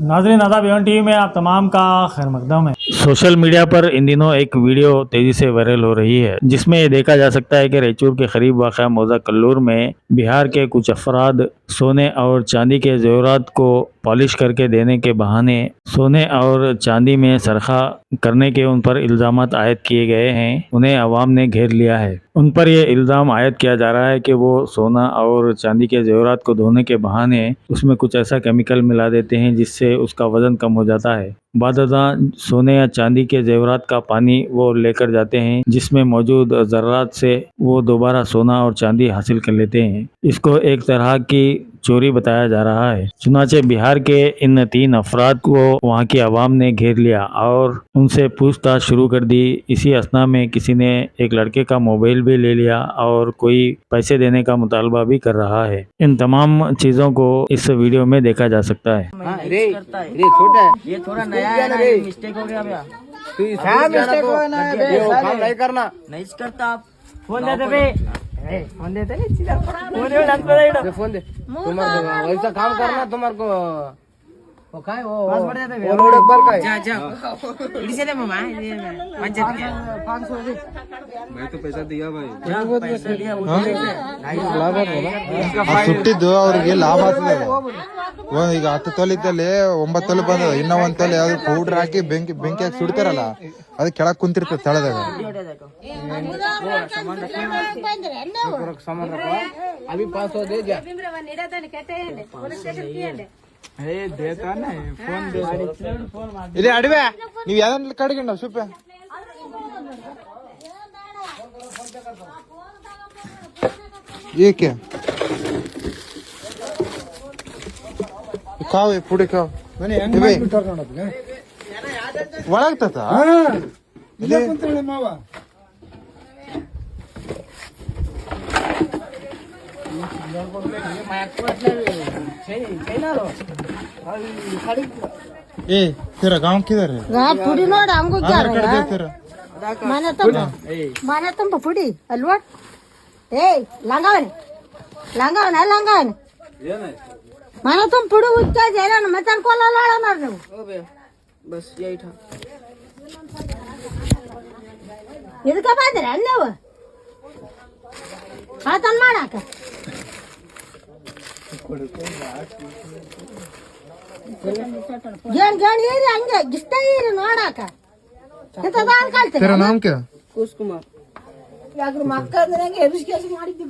नाज़रीन आदाब Avon TV में आप तमाम का खैर मकदम है। सोशल मीडिया पर इन दिनों एक वीडियो तेजी से वायरल हो रही है जिसमें ये देखा जा सकता है कि रायचूर के करीब वाक़ा मौजा कल्लूर में बिहार के कुछ अफराद सोने और चांदी के जेवरात को पॉलिश करके देने के बहाने सोने और चांदी में सरखा करने के उन पर इल्ज़ामात आयद किए गए हैं। उन्हें अवाम ने घेर लिया है। उन पर यह इल्ज़ाम आयद किया जा रहा है कि वो सोना और चांदी के जेवरात को धोने के बहाने उसमें कुछ ऐसा केमिकल मिला देते हैं जिससे उसका वज़न कम हो जाता है। बाददा सोने या चांदी के जेवरात का पानी वो लेकर जाते हैं जिसमें मौजूद ज़र्रात से वो दोबारा सोना और चांदी हासिल कर लेते हैं। इसको एक तरह की चोरी बताया जा रहा है। चुनाचे बिहार के इन 3 अफराद को वहां की आवाम ने घेर लिया और उनसे पूछताछ शुरू कर दी। इसी असना में किसी ने एक लड़के का मोबाइल भी ले लिया और कोई पैसे देने का मुतालबा भी कर रहा है। इन तमाम चीज़ों को इस वीडियो में देखा जा सकता है। ये थोड़ा नया है ना, मिस्टेक हो गया भैया। मिस्टेक हो ना, नहीं करना, नहीं करता। आप फोन दे दे, फोन दे दे, फोन दे। तुम्हारे वैसा काम करना, तुम्हारे को वो काय वो रोड पर काय जा जा इसे दे मामा, ये पंचायत के 500 दे। मैं तो पैसा दिया भाई, पैसा दिया ಲಾಭ ಸುಟ್ಟಿದ್ದು ಅವ್ರಿಗೆ ಲಾಭ ಆಗ್ತದೆ. ಈಗ 10 ತೊಲೆ ಇದ್ದಲ್ಲಿ 9 ತೊಲೆ ಬಂದದ. ಇನ್ನ 1 ತೊಲೆ ಯಾವ್ದು ಪೌಡರ್ ಹಾಕಿ ಬೆಂಕಿ ಹಾಕಿ ಸುಡ್ತಾರಲ್ಲ, ಅದು ಕೆಳಗ್ ಕುಂತಿರ್ತದೆ ತಳದಾಗ. सामान रखो, अभी 500 दे जा। देता नहीं, फोन दे। ಇಲ್ಲಿ ಅಡಿವೆ ನೀವು ಯಾವ್ದನ್ನ ಕಡೆಗಂಡ ಸುಪ್ಪ ये क्या खाओ, ये पुड़े खाओ. ಒಳಗ್ತತ ಮಾವ ए तेरा गांव किधर है? ಪುಡಿ ನೋಡ ಹಂಗೂ तेरा ಮನೆ ತುಂಬ ಪುಡಿ ಅಲ್ವಾ? ಏಯ್ ಲಂಗವನೆ ಮನೆ ತುಂಬ ಪುಡಿ ಉಚ್ಚ ಮತ್ತೆ ಅನ್ಕೊಳ್ಳಲ್ಲ ನೀವು. बस यही था। ಇದಕ್ಕೆ ಬಂದ್ರೆ ನೀವು ಆತನ್ ಮಾಡಾಕ ಗೇಣ್ ಏರಿ ಹಂಗೆ ಗಿಷ್ಟ ಏರಿ ನೋಡಾಕ ಇಂಥದ ಅನ್ಕೊಳ್ತೀನಿ. तेरा नाम क्या? कुश कुमार। ಯಾಕ್ರ ಮಕ್ಕಂದ್ರೆ ಹಂಗೆ ಎಬ್ಬಿಸಿ ಮಾಡಿದ್ದು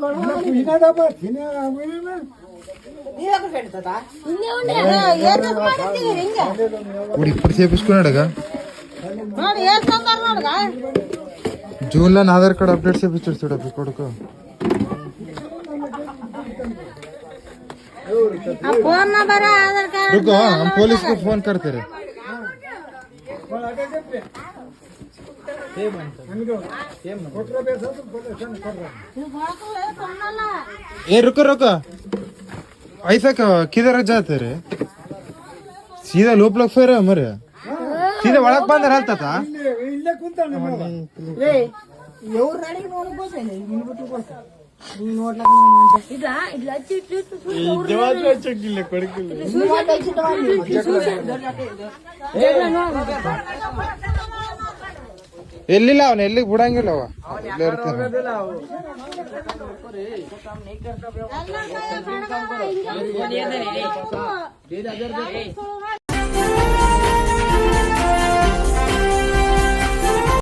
उड़ी इपड़ से पिस्कुनाडगा ನೋಡಿ ಏನ್ ತಂದಾರ ನೋಡ್ಗ. जून ला आधार कार्ड अपडेट से पिक्चर छोड़ा भी कोडको फोन नंबर आधार कार्ड. रुको, हम पुलिस को फोन करते रहे. ए रुको ऐसा किधर जाते रे? सीधा लोप लोग फेर मरे सीधा ಒಳಗ್ ಬಂದ ಹಲ್ತತ. ಇಲ್ಲೇ ಕುಂತಾನೆ ಮಾವ. ಏ ಇವ್ರ ನಡಿ ನೋಡ್ಬೋದೆ ನಿನ್ಬಿಟ್ಟು ಬರ್ತ ನೀ ನೋಡ್ಲಕ ಇಲ್ಲ ಇಲ್ಲ ಚಿಟ್ಟು ಈ ದೇವಾದ ಚಕ್ಕಿಲ್ಲ ಕೊಡಕಿಲ್ಲ. ಎಲ್ಲಿಲ್ಲ ಅವನು ಎಲ್ಲಿಗೆ ಬಿಡಂಗಿಲ್ಲ ಅವ ಇಲ್ಲೇ ಇರ್ತಾನೆ. ಎಲ್ಲ